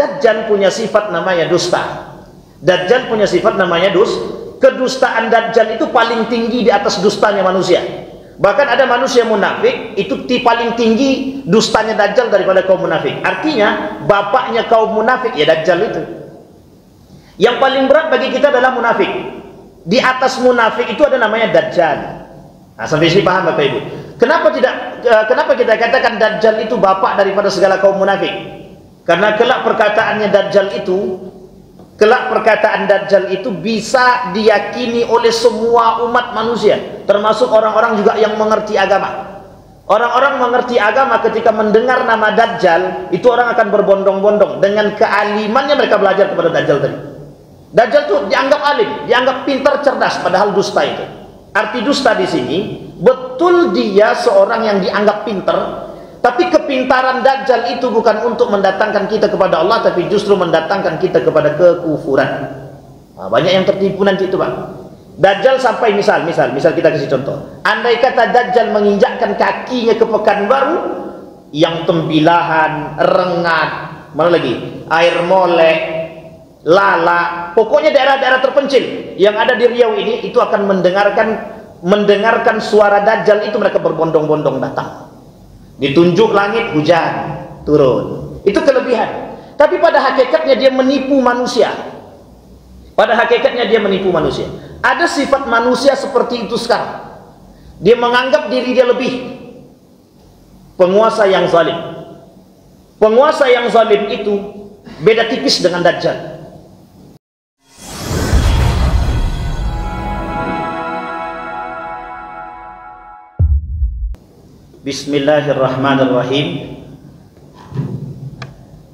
Dajjal punya sifat namanya dusta. Dajjal punya sifat namanya kedustaan. Dajjal itu paling tinggi di atas dustanya manusia. Bahkan ada manusia munafik itu paling tinggi dustanya Dajjal daripada kaum munafik. Artinya bapaknya kaum munafik ya Dajjal itu. Yang paling berat bagi kita adalah munafik. Di atas munafik itu ada namanya Dajjal. Nah, sampai sini paham Bapak Ibu? Kenapa kita katakan Dajjal itu bapak daripada segala kaum munafik? Karena kelak perkataan Dajjal itu bisa diyakini oleh semua umat manusia, termasuk orang-orang juga yang mengerti agama. Orang-orang mengerti agama ketika mendengar nama Dajjal, itu orang akan berbondong-bondong. Dengan kealimannya mereka belajar kepada Dajjal tadi. Dajjal itu dianggap alim, dianggap pintar, cerdas, padahal dusta itu. Arti dusta di sini, betul dia seorang yang dianggap pintar, tapi kepintaran Dajjal itu bukan untuk mendatangkan kita kepada Allah, tapi justru mendatangkan kita kepada kekufuran. Nah, banyak yang tertipu nanti itu Pak. Dajjal sampai misal kita kasih contoh. Andai kata Dajjal menginjakkan kakinya ke Pekanbaru, yang tembilahan, rengat, mana lagi, air molek, lala, pokoknya daerah-daerah terpencil yang ada di Riau ini, itu akan mendengarkan suara Dajjal itu mereka berbondong-bondong datang. Ditunjuk langit, hujan turun. Itu kelebihan. Tapi pada hakikatnya dia menipu manusia. Ada sifat manusia seperti itu sekarang. Dia menganggap diri dia lebih. Penguasa yang zalim. Penguasa yang zalim itu beda tipis dengan Dajjal. Bismillahirrahmanirrahim.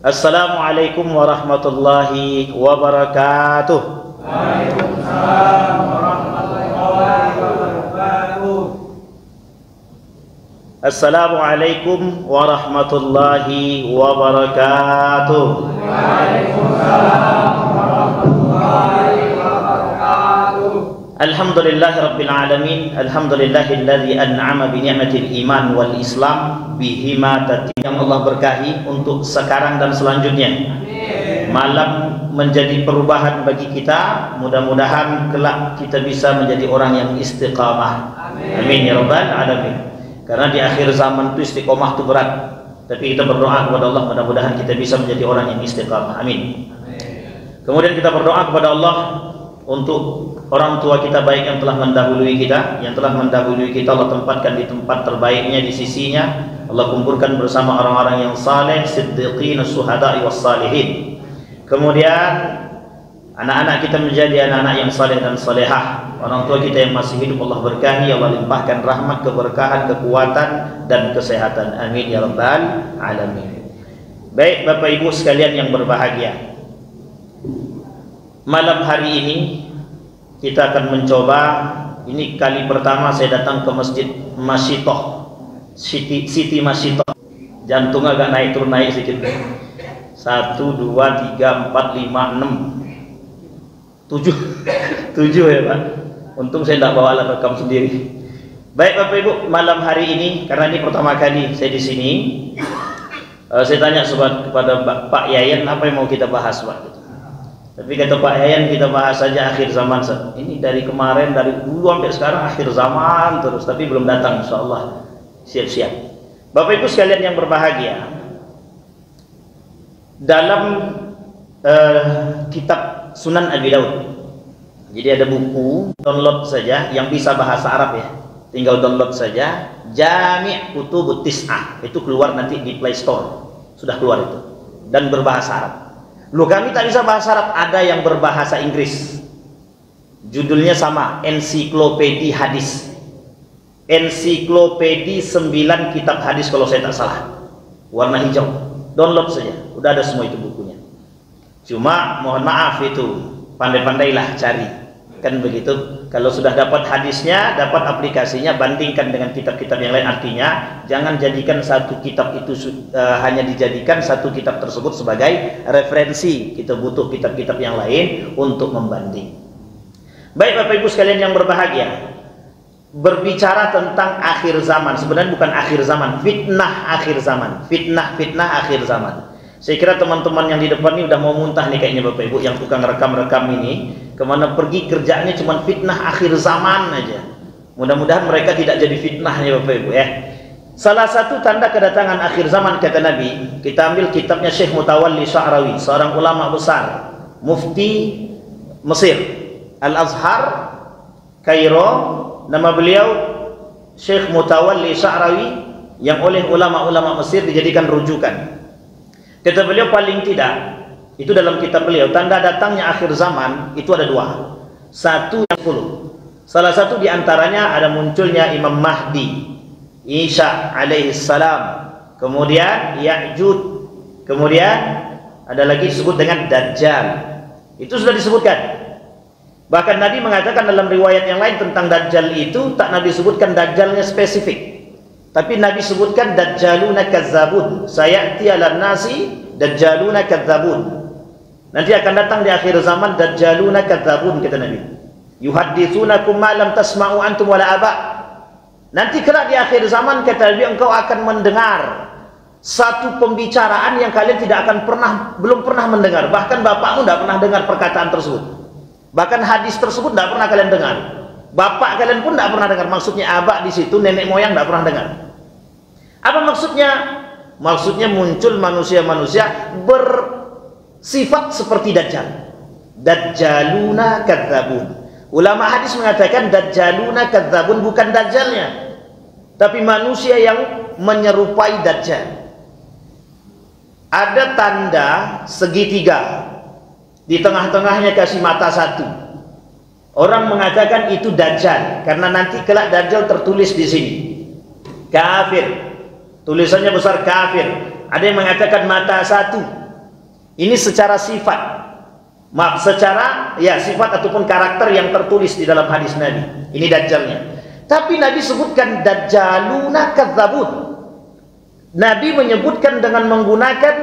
Assalamualaikum warahmatullahi wabarakatuh. Waalaikumsalam warahmatullahi wabarakatuh. Assalamualaikum warahmatullahi wabarakatuh. Waalaikumsalam warahmatullahi wabarakatuh. Alhamdulillahi rabbil alamin. Alhamdulillahilladzi an'ama bi ni'matil iman wal islam bihima tatim. Yang Allah berkahi untuk sekarang dan selanjutnya. Malam menjadi perubahan bagi kita. Mudah-mudahan kelak kita bisa menjadi orang yang istiqamah. Amin ya rabbal alamin. Karena di akhir zaman itu istiqamah itu berat. Tapi kita berdoa kepada Allah, mudah-mudahan kita bisa menjadi orang yang istiqamah. Amin. Kemudian kita berdoa kepada Allah untuk orang tua kita baik yang telah mendahului kita, Allah tempatkan di tempat terbaiknya di sisinya. Allah kumpulkan bersama orang-orang yang saleh, siddiqin, syuhada'i was salihin. Kemudian anak-anak kita menjadi anak-anak yang saleh dan salehah. Orang tua kita yang masih hidup Allah berkahi, Allah limpahkan rahmat, keberkahan, kekuatan dan kesehatan. Amin ya rabbal alamin. Baik Bapak Ibu sekalian yang berbahagia, malam hari ini kita akan mencoba. Ini kali pertama saya datang ke Masjid Masyitoh, Siti Masyitoh. Jantung agak naik turun naik sedikit. 1, 2, 3, 4, 5, 6, 7 ya Pak. Untung saya tidak bawa alat rekam sendiri. Baik Bapak Ibu, malam hari ini karena ini pertama kali saya di sini, saya tanya kepada Pak Yayan apa yang mau kita bahas Pak. Tapi kata Pak Yayan kita bahas saja akhir zaman. Ini dari kemarin, dari dulu sampai sekarang akhir zaman terus, tapi belum datang. Insyaallah siap-siap. Bapak Ibu sekalian yang berbahagia, dalam kitab Sunan Abi Daud, jadi ada buku, download saja yang bisa bahasa Arab ya, tinggal download saja. Jami' Kutubut Tis'ah itu keluar nanti di Play Store, sudah keluar itu, dan berbahasa Arab. Loh kami tak bisa bahasa Arab, ada yang berbahasa Inggris. Judulnya sama, Ensiklopedi Hadis. Ensiklopedi 9 kitab hadis kalau saya tak salah. Warna hijau. Download saja, udah ada semua itu bukunya. Cuma mohon maaf itu, pandai-pandailah cari. Kan begitu. Kalau sudah dapat hadisnya, dapat aplikasinya, bandingkan dengan kitab-kitab yang lain. Artinya jangan jadikan satu kitab itu hanya dijadikan satu kitab tersebut sebagai referensi. Kita butuh kitab-kitab yang lain untuk membanding. Baik Bapak Ibu sekalian yang berbahagia, berbicara tentang akhir zaman, sebenarnya bukan akhir zaman, fitnah akhir zaman, fitnah akhir zaman. Saya kira teman-teman yang di depan ini udah mau muntah nih kayaknya Bapak Ibu yang tukang rekam-rekam ini. Kemana pergi kerjanya cuma fitnah akhir zaman aja. Mudah-mudahan mereka tidak jadi fitnahnya Bapak Ibu ya. Salah satu tanda kedatangan akhir zaman kata Nabi, kita ambil kitabnya Syekh Mutawalli Sya'rawi, seorang ulama besar, mufti Mesir, Al-Azhar, Kairo. Nama beliau Syekh Mutawalli Sya'rawi, yang oleh ulama-ulama Mesir dijadikan rujukan. Kata beliau paling tidak, itu dalam kitab beliau, tanda datangnya akhir zaman itu ada dua. Satu yang 10. Salah satu diantaranya ada munculnya Imam Mahdi, Isa alaihissalam, kemudian Ya'jud, kemudian ada lagi disebut dengan Dajjal. Itu sudah disebutkan. Bahkan Nabi mengatakan dalam riwayat yang lain tentang Dajjal itu, tak Nabi sebutkan Dajjalnya spesifik, tapi Nabi sebutkan Dajjaluna kazzabun, sayati ala nasi Dajjaluna kazzabun. Nanti akan datang di akhir zaman Dajjaluna kazzabun kata Nabi. Yuhadditsunakum ma lam tasma'u antum wala aba. Nanti kelak di akhir zaman kata Nabi, engkau akan mendengar satu pembicaraan yang kalian belum pernah mendengar. Bahkan bapakmu tidak pernah dengar perkataan tersebut. Bahkan hadis tersebut tidak pernah kalian dengar. Bapak kalian pun tidak pernah dengar. Maksudnya abah di situ, nenek moyang tidak pernah dengar. Apa maksudnya? Maksudnya muncul manusia-manusia bersifat seperti Dajjal. Dajjaluna kadzabun. Ulama hadis mengatakan Dajjaluna kadzabun bukan Dajjalnya, tapi manusia yang menyerupai Dajjal. Ada tanda segitiga, di tengah-tengahnya kasih mata satu. Orang mengatakan itu Dajjal karena nanti kelak Dajjal tertulis di sini kafir, tulisannya besar kafir. Ada yang mengatakan mata satu. Ini secara sifat, maaf, secara ya sifat ataupun karakter yang tertulis di dalam hadis Nabi. Ini Dajjalnya. Tapi Nabi sebutkan Dajjaluna kadzabun. Nabi menyebutkan dengan menggunakan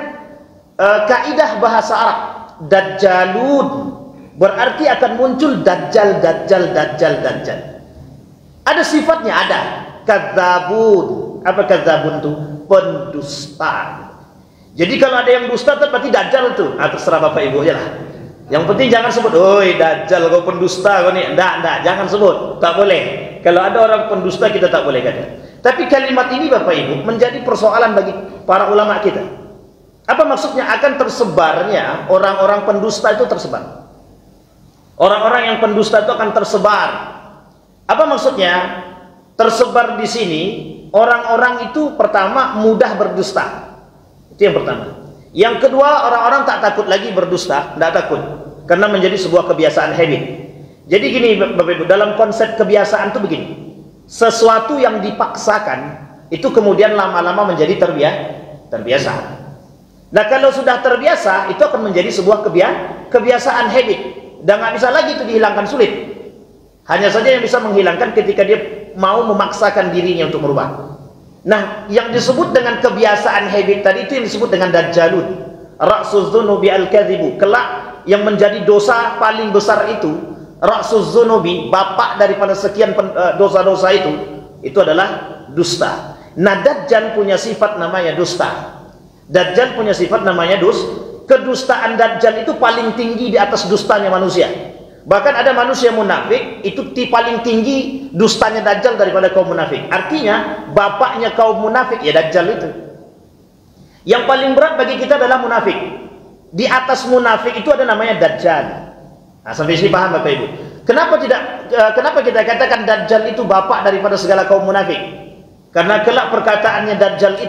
kaidah bahasa Arab. Dajjalun berarti akan muncul Dajjal, Dajjal, Dajjal, Dajjal. Ada sifatnya, ada. Kadzabun. Apa kadzabun itu? Pendusta. Jadi kalau ada yang dusta itu berarti Dajjal itu. Terserah Bapak Ibu aja lah. Yang penting jangan sebut, "Oi Dajjal, kau pendusta kau nih." Enggak, jangan sebut. Tak boleh. Kalau ada orang pendusta kita tak boleh kata. Tapi kalimat ini Bapak Ibu menjadi persoalan bagi para ulama kita. Apa maksudnya? Akan tersebarnya orang-orang pendusta itu tersebar. Orang-orang yang pendusta itu akan tersebar. Apa maksudnya? Tersebar di sini, orang-orang itu pertama mudah berdusta. Itu yang pertama. Yang kedua, orang-orang tak takut lagi berdusta, tidak takut, karena menjadi sebuah kebiasaan habit. Jadi gini Bapak Ibu, dalam konsep kebiasaan itu begini. Sesuatu yang dipaksakan itu kemudian lama-lama menjadi terbiasa. Nah, kalau sudah terbiasa, itu akan menjadi sebuah kebiasaan habit. Dan nggak bisa lagi itu dihilangkan, sulit. Hanya saja yang bisa menghilangkan ketika dia mau memaksakan dirinya untuk merubah. Nah, yang disebut dengan kebiasaan habit tadi itu yang disebut dengan Dajjalun. Ra'suz dzunubi al-kadzibu. Kelak yang menjadi dosa paling besar itu, Ra'suz dzunubi, bapak daripada sekian dosa-dosa itu adalah dusta. Nah, Dajjal punya sifat namanya dusta. Dajjal punya sifat namanya kedustaan Dajjal itu paling tinggi di atas dustanya manusia. Bahkan ada manusia munafik itu paling tinggi dustanya Dajjal daripada kaum munafik. Artinya bapaknya kaum munafik ya Dajjal itu. Yang paling berat bagi kita adalah munafik. Di atas munafik itu ada namanya Dajjal. Nah, sampai sini paham Bapak Ibu? Kenapa kita katakan Dajjal itu bapak daripada segala kaum munafik? Karena kelak perkataannya Dajjal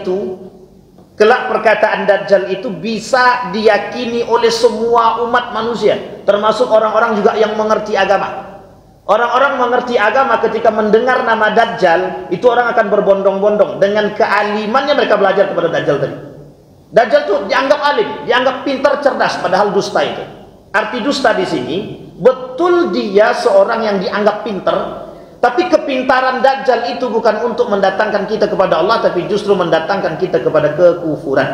itu bisa diyakini oleh semua umat manusia, termasuk orang-orang juga yang mengerti agama. Orang-orang mengerti agama ketika mendengar nama Dajjal, itu orang akan berbondong-bondong. Dengan kealimannya mereka belajar kepada Dajjal tadi. Dajjal itu dianggap alim, dianggap pintar, cerdas, padahal dusta itu. Arti dusta di sini, betul dia seorang yang dianggap pintar, tapi kepintaran Dajjal itu bukan untuk mendatangkan kita kepada Allah, tapi justru mendatangkan kita kepada kekufuran.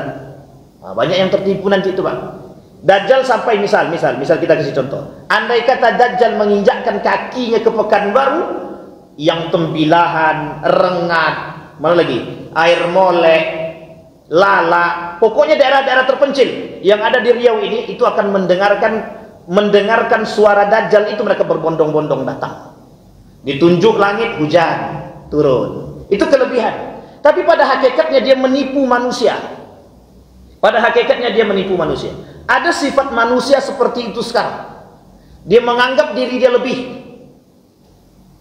Nah, banyak yang tertipu nanti itu Pak. Dajjal sampai misal kita kasih contoh. Andai kata Dajjal menginjakkan kakinya ke Pekanbaru, yang tembilahan, rengat, mana lagi, air molek, Lala, pokoknya daerah-daerah terpencil yang ada di Riau ini itu akan mendengarkan suara Dajjal itu, mereka berbondong-bondong datang. Ditunjuk langit, hujan turun. Itu kelebihan. Tapi pada hakikatnya dia menipu manusia. Pada hakikatnya dia menipu manusia. Ada sifat manusia seperti itu sekarang. Dia menganggap diri dia lebih.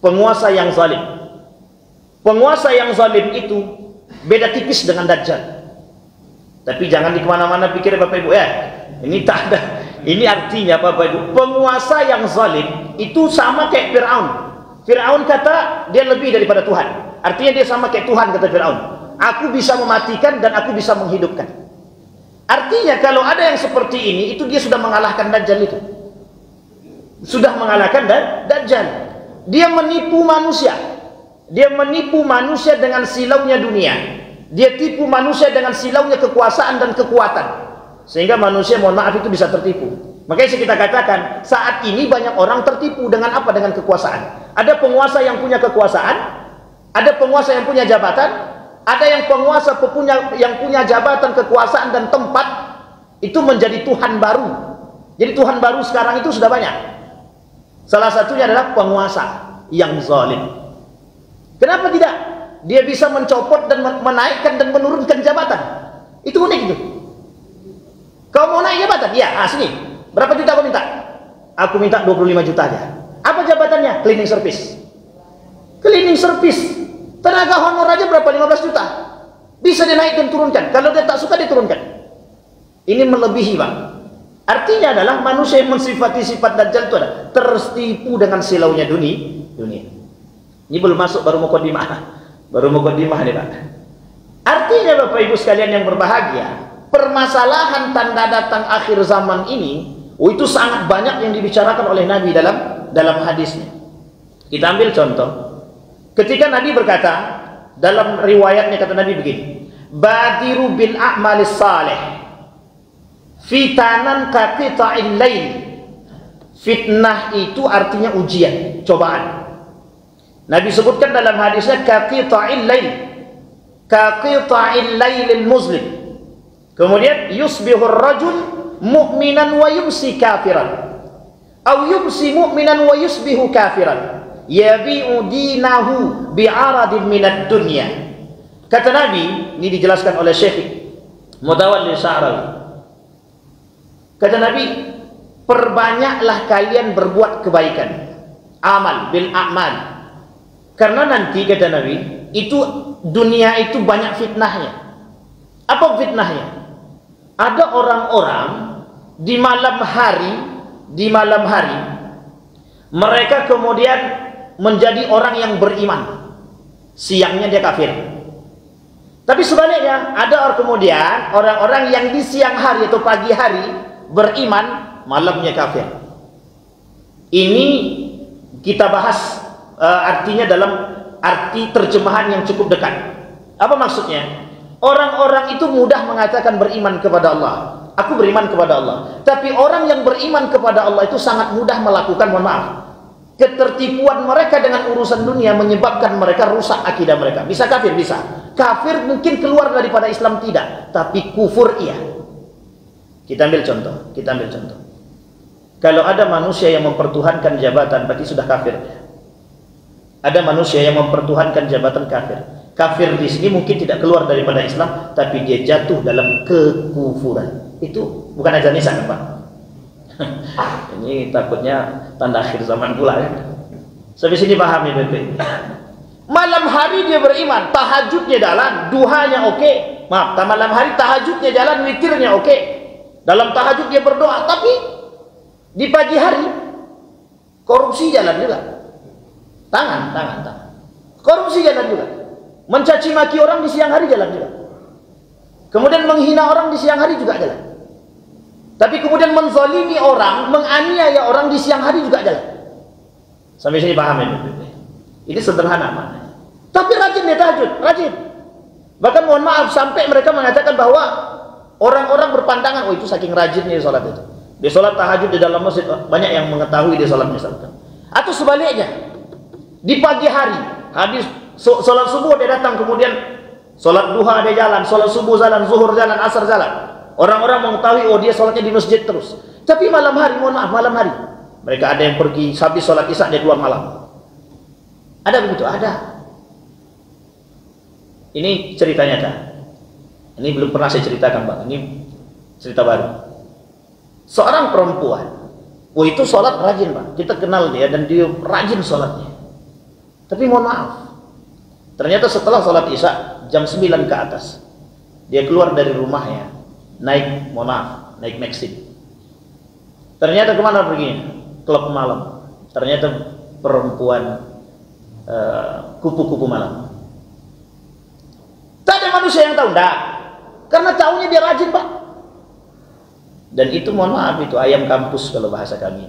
Penguasa yang zalim. Penguasa yang zalim itu beda tipis dengan Dajjal. Tapi jangan di kemana-mana pikir Bapak Ibu ya. Ini tak ada. Ini artinya Bapak Ibu, penguasa yang zalim itu sama kayak Fir'aun. Fir'aun kata dia lebih daripada Tuhan. Artinya dia sama kayak Tuhan, kata Fir'aun. Aku bisa mematikan dan aku bisa menghidupkan. Artinya kalau ada yang seperti ini, itu dia sudah mengalahkan Dajjal itu. Sudah mengalahkan Dajjal. Dia menipu manusia. Dia menipu manusia dengan silaunya dunia. Dia tipu manusia dengan silaunya kekuasaan dan kekuatan, sehingga manusia, mohon maaf, itu bisa tertipu. Makanya kita katakan saat ini banyak orang tertipu dengan apa? Dengan kekuasaan. Ada penguasa yang punya kekuasaan, ada penguasa yang punya jabatan, ada yang penguasa yang punya jabatan, kekuasaan dan tempat itu menjadi Tuhan baru. Jadi Tuhan baru sekarang itu sudah banyak. Salah satunya adalah penguasa yang zalim. Kenapa tidak? Dia bisa mencopot dan menaikkan dan menurunkan jabatan. Itu unik itu. Kau mau naik jabatan? Ya, sini. Berapa juta kau minta? Aku minta 25 juta aja. Apa jabatannya? Cleaning service. Cleaning service. Tenaga honor aja berapa? 15 juta. Bisa dia naik dan turunkan. Kalau dia tak suka, dia turunkan. Ini melebihi, Pak. Artinya adalah manusia yang mensifati sifat Dajjal itu adalah tertipu dengan silaunya dunia. Ini belum masuk, baru mukadimah. Baru mukadimah nih Pak. Artinya Bapak Ibu sekalian yang berbahagia, permasalahan tanda datang akhir zaman ini, itu sangat banyak yang dibicarakan oleh Nabi dalam hadisnya. Kita ambil contoh. Ketika Nabi berkata, dalam riwayatnya kata Nabi begini, badiru bil a'malis salih fitanan kaqita'il lail. Fitnah itu artinya ujian, cobaan. Nabi sebutkan dalam hadisnya kaqita'il lail, kaqita'il lailil muslim. Kemudian yusbihur rajul mu'minan wa yumsi kafiran, aw yumsi mu'minan wa yusbihu kafiran, yabi'u dinahu bi'aradin minad dunya. Kata Nabi, ini dijelaskan oleh Syekh Mutawalli Sya'rawi. Kata Nabi, perbanyaklah kalian berbuat kebaikan, amal bil a'mal. Karena nanti kata Nabi, itu dunia itu banyak fitnahnya. Apa fitnahnya? Ada orang-orang di malam hari mereka kemudian menjadi orang yang beriman, siangnya dia kafir. Tapi sebaliknya ada orang-orang yang di siang hari atau pagi hari beriman, malamnya kafir. Ini kita bahas artinya dalam arti terjemahan yang cukup dekat. Apa maksudnya? Orang-orang itu mudah mengatakan beriman kepada Allah. Aku beriman kepada Allah. Tapi orang yang beriman kepada Allah itu sangat mudah melakukan, mohon maaf, ketertipuan mereka dengan urusan dunia menyebabkan mereka rusak akidah mereka. Bisa kafir, bisa. Kafir mungkin keluar daripada Islam tidak, tapi kufur iya. Kita ambil contoh. Kalau ada manusia yang mempertuhankan jabatan, berarti sudah kafir. Ada manusia yang mempertuhankan jabatan, kafir. Kafir di sini mungkin tidak keluar daripada Islam, tapi dia jatuh dalam kekufuran. Itu bukan ajaran Islam, Pak. Ini takutnya tanda akhir zaman pula ya. Sampai sini paham ya, Bapak. Malam hari dia beriman, tahajudnya jalan, duhanya oke. Maaf, malam hari tahajudnya jalan, witirnya oke. Dalam tahajud dia berdoa, tapi di pagi hari korupsi jalan juga. Tangan. Korupsi jalan juga. Mencaci maki orang di siang hari jalan juga. Kemudian menghina orang di siang hari juga jalan. Tapi kemudian menzalimi orang, menganiaya orang di siang hari juga jalan. Sampai sini paham ya? Ini sederhana maknanya. Tapi rajin dia tahajud, rajin. Bahkan mohon maaf sampai mereka mengatakan bahwa orang-orang berpandangan, oh itu saking rajinnya dia sholat itu. Dia sholat tahajud di dalam masjid, banyak yang mengetahui dia sholat misalkan. Atau sebaliknya, di pagi hari, habis sholat subuh dia datang kemudian Sholat duha dia jalan, sholat subuh jalan, zuhur jalan, asar jalan. Orang-orang mengetahui, oh dia sholatnya di masjid terus. Tapi malam hari, mohon maaf, malam hari mereka ada yang pergi habis sholat isya dia keluar malam. Ada begitu? Ada. Ini cerita nyata. Ini belum pernah saya ceritakan, Bang. Ini cerita baru. Seorang perempuan, oh itu sholat rajin, Bang. Kita kenal dia dan dia rajin sholatnya. Tapi mohon maaf, ternyata setelah sholat isya jam 9 ke atas, dia keluar dari rumahnya, naik, mohon maaf, naik Maxim. Ternyata kemana perginya? Klub malam. Ternyata perempuan kupu-kupu malam. Tak ada manusia yang tahu, enggak. Karena tahunya dia rajin, Pak. Dan itu mohon maaf, itu ayam kampus kalau bahasa kami.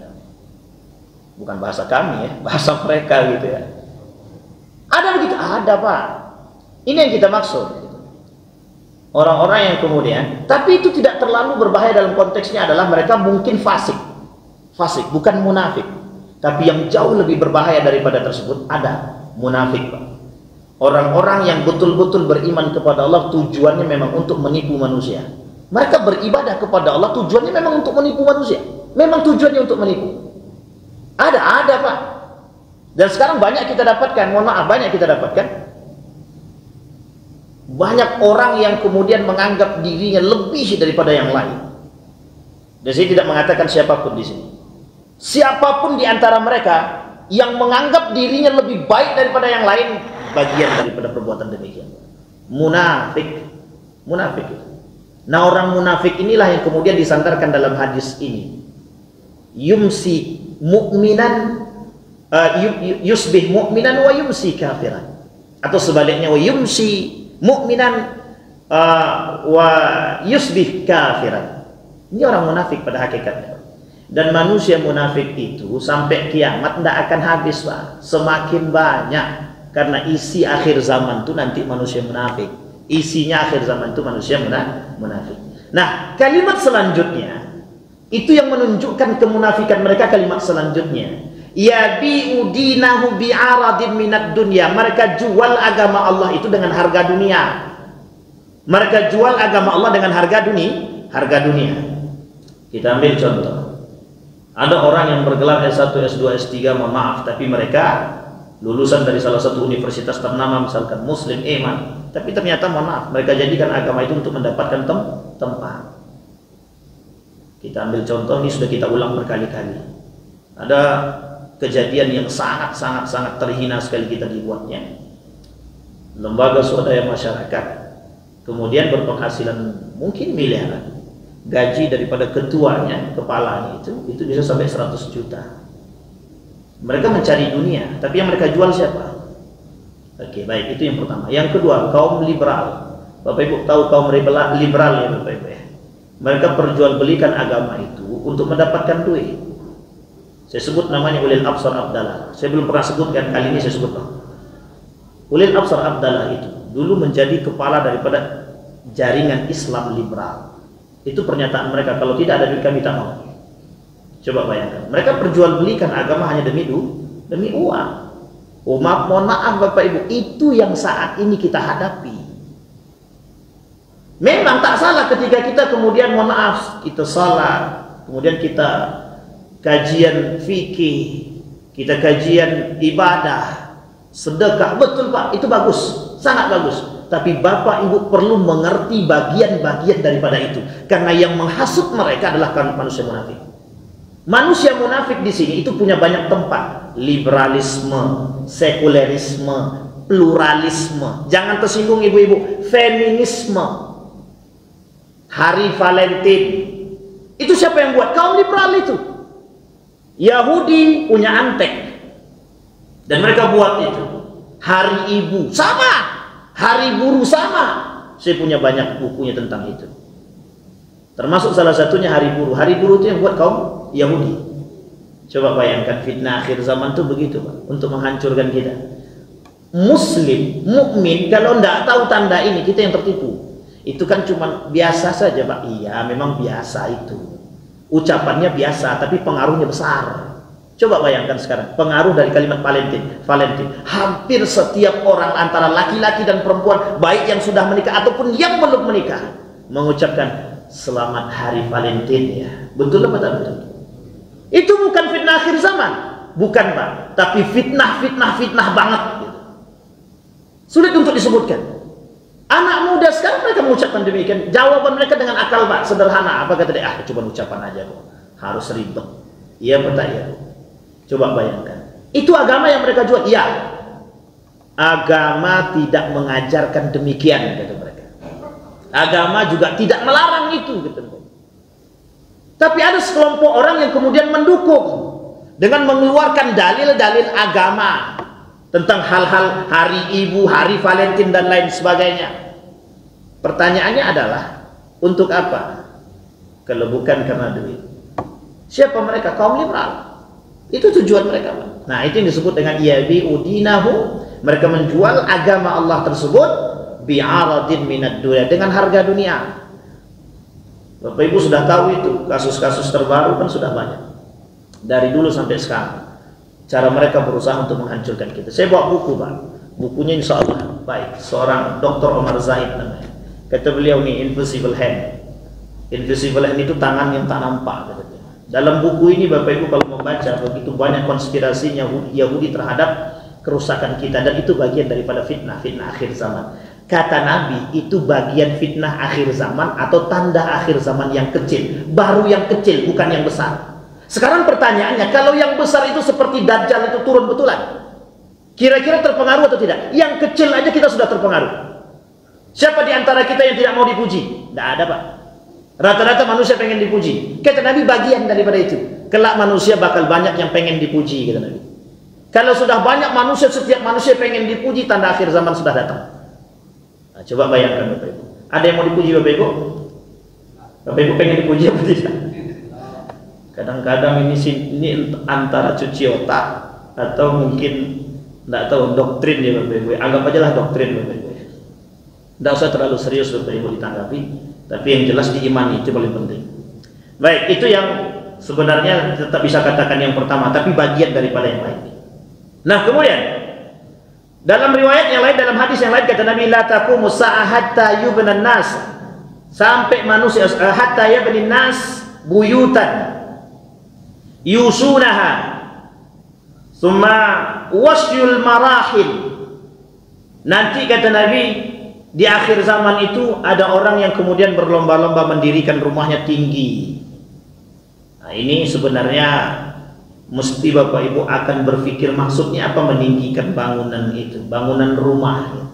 Bukan bahasa kami ya, bahasa mereka gitu ya. Ada begitu? Ada, Pak. Ini yang kita maksud. Orang-orang yang kemudian, tapi itu tidak terlalu berbahaya dalam konteksnya adalah mereka mungkin fasik. Fasik, bukan munafik. Tapi yang jauh lebih berbahaya daripada tersebut ada munafik, Pak. Orang-orang yang betul-betul beriman kepada Allah tujuannya memang untuk menipu manusia. Mereka beribadah kepada Allah tujuannya memang untuk menipu manusia. Memang tujuannya untuk menipu. Ada, Pak. Dan sekarang banyak kita dapatkan, mohon maaf, banyak kita dapatkan. Banyak orang yang kemudian menganggap dirinya lebih daripada yang lain. Dan saya tidak mengatakan siapapun di sini. Siapapun di antara mereka yang menganggap dirinya lebih baik daripada yang lain, bagian daripada perbuatan demikian. Munafik. Munafik. Nah, orang munafik inilah yang kemudian disandarkan dalam hadis ini. Yumsi mu'minan, yusbih mu'minan wa yumsi kafiran. Atau sebaliknya, wa yumsi mu'minan wa yusbih kafiran. Ini orang munafik pada hakikatnya. Dan manusia munafik itu sampai kiamat tidak akan habis, Pak. Semakin banyak. Karena isi akhir zaman itu nanti manusia munafik. Isinya akhir zaman itu manusia munafik. Nah, kalimat selanjutnya itu yang menunjukkan kemunafikan mereka. Kalimat selanjutnya, yabi'u dinahu bi'aradin minad dunya. Mereka jual agama Allah itu dengan harga dunia. Mereka jual agama Allah dengan harga dunia. Kita ambil contoh. Ada orang yang bergelar S1, S2, S3, mohon maaf, tapi mereka lulusan dari salah satu universitas ternama, misalkan Muslim Iman, tapi ternyata mohon maaf, mereka jadikan agama itu untuk mendapatkan tempat. Kita ambil contoh, ini sudah kita ulang berkali-kali. Ada kejadian yang sangat terhina sekali kita dibuatnya. Lembaga swadaya masyarakat kemudian berpenghasilan mungkin miliaran. Gaji daripada ketuanya, kepalanya itu bisa sampai 100 juta. Mereka mencari dunia, tapi yang mereka jual siapa? Oke, baik, itu yang pertama. Yang kedua, kaum liberal. Bapak Ibu tahu kaum liberal ya, Bapak Ibu ya. Mereka perjualbelikan agama itu untuk mendapatkan duit. Saya sebut namanya Ulil Absar Abdallah. Saya belum pernah sebutkan, kali ini saya sebut. Ulil Absar Abdallah itu dulu menjadi kepala daripada jaringan Islam liberal. Itu pernyataan mereka, kalau tidak ada duit kami tak mau. Coba bayangkan, mereka perjualbelikan agama hanya demi uang. Oh, mohon maaf Bapak Ibu, itu yang saat ini kita hadapi. Memang tak salah ketika kita kemudian mohon maaf, kita salat, kemudian kita kajian fikih, kita kajian ibadah, sedekah, betul Pak, itu bagus, sangat bagus. Tapi Bapak Ibu perlu mengerti bagian-bagian daripada itu, karena yang menghasut mereka adalah manusia munafik. Manusia munafik di sini itu punya banyak tempat. Liberalisme, sekulerisme, pluralisme. Jangan tersinggung ibu-ibu. Feminisme. Hari Valentine. Itu siapa yang buat? Kaum liberal itu. Yahudi punya antek. Dan mereka buat itu. Hari Ibu. Sama. Hari Buruh sama. Saya punya banyak bukunya tentang itu. Termasuk salah satunya Hari Buruh. Hari Buruh itu yang buat kaum Yahudi. Coba bayangkan fitnah akhir zaman itu begitu Pak, untuk menghancurkan kita. Muslim, mukmin kalau tidak tahu tanda ini kita yang tertipu. Itu kan cuma biasa saja Pak. Iya memang biasa itu. Ucapannya biasa tapi pengaruhnya besar. Coba bayangkan sekarang pengaruh dari kalimat Valentine. Hampir setiap orang antara laki-laki dan perempuan, baik yang sudah menikah ataupun yang belum menikah, mengucapkan selamat hari Valentine ya. Betul apa tak betul? Itu bukan fitnah akhir zaman, bukan Pak, tapi fitnah banget. Sulit untuk disebutkan. Anak muda sekarang mereka mengucapkan demikian. Jawaban mereka dengan akal Pak, sederhana. Apa kata dia? Cuma ucapan aja kok. Harus ribet. Iya betul ya. Coba bayangkan. Itu agama yang mereka jual. Iya. Agama tidak mengajarkan demikian, kata mereka. Agama juga tidak melarang itu, kata mereka. Tapi ada sekelompok orang yang kemudian mendukung dengan mengeluarkan dalil-dalil agama tentang hal-hal hari ibu, hari Valentine dan lain sebagainya. Pertanyaannya adalah, untuk apa? Kalau bukan karena duit. Siapa mereka? Kaum liberal. Itu tujuan mereka. Nah, itu yang disebut dengan yabi'u dinahu. Mereka menjual agama Allah tersebut bi'aradin minad dunya, dengan harga dunia. Bapak Ibu sudah tahu itu, kasus-kasus terbaru kan sudah banyak. Dari dulu sampai sekarang. Cara mereka berusaha untuk menghancurkan kita. Saya bawa buku, Pak. Bukunya insya Allah baik. Seorang Dr. Omar Zaid namanya. Kata beliau nih, Invisible Hand. Invisible Hand itu tangan yang tak nampak. Dalam buku ini Bapak Ibu kalau membaca, begitu banyak konspirasinya Yahudi terhadap kerusakan kita. Dan itu bagian daripada fitnah akhir zaman. Kata Nabi, itu bagian fitnah akhir zaman atau tanda akhir zaman yang kecil. Baru yang kecil, bukan yang besar. Sekarang pertanyaannya, kalau yang besar itu seperti Dajjal itu turun betulan, kira-kira terpengaruh atau tidak? Yang kecil aja kita sudah terpengaruh. Siapa di antara kita yang tidak mau dipuji? Tidak ada Pak. Rata-rata manusia pengen dipuji. Kata Nabi, bagian daripada itu. Kelak manusia bakal banyak yang pengen dipuji, kata Nabi. Kalau sudah banyak manusia, setiap manusia pengen dipuji, tanda akhir zaman sudah datang. Nah, coba bayangkan Bapak Ibu. Ada yang mau dipuji Bapak Ibu? Bapak Ibu pengen dipuji apa tidak? Kadang-kadang ini antara cuci otak atau mungkin tidak tahu doktrin ya Bapak Ibu. Anggap aja lah doktrin Bapak Ibu. Tidak usah terlalu serius Bapak Ibu ditanggapi, tapi yang jelas diimani, itu paling penting. Baik, itu yang sebenarnya tetap bisa katakan yang pertama, tapi bagian daripada yang lain. Nah, kemudian dalam riwayat yang lain, dalam hadis yang lain kata Nabi, la taqumu sa'ah hatta yubnan nas, sampai manusia hatta yabnin nas buyutan yusunaha summa wasyul marahil. Nanti kata Nabi, di akhir zaman itu ada orang yang kemudian berlomba-lomba mendirikan rumahnya tinggi. Nah, ini sebenarnya mesti Bapak Ibu akan berpikir maksudnya apa meninggikan bangunan itu, bangunan rumah.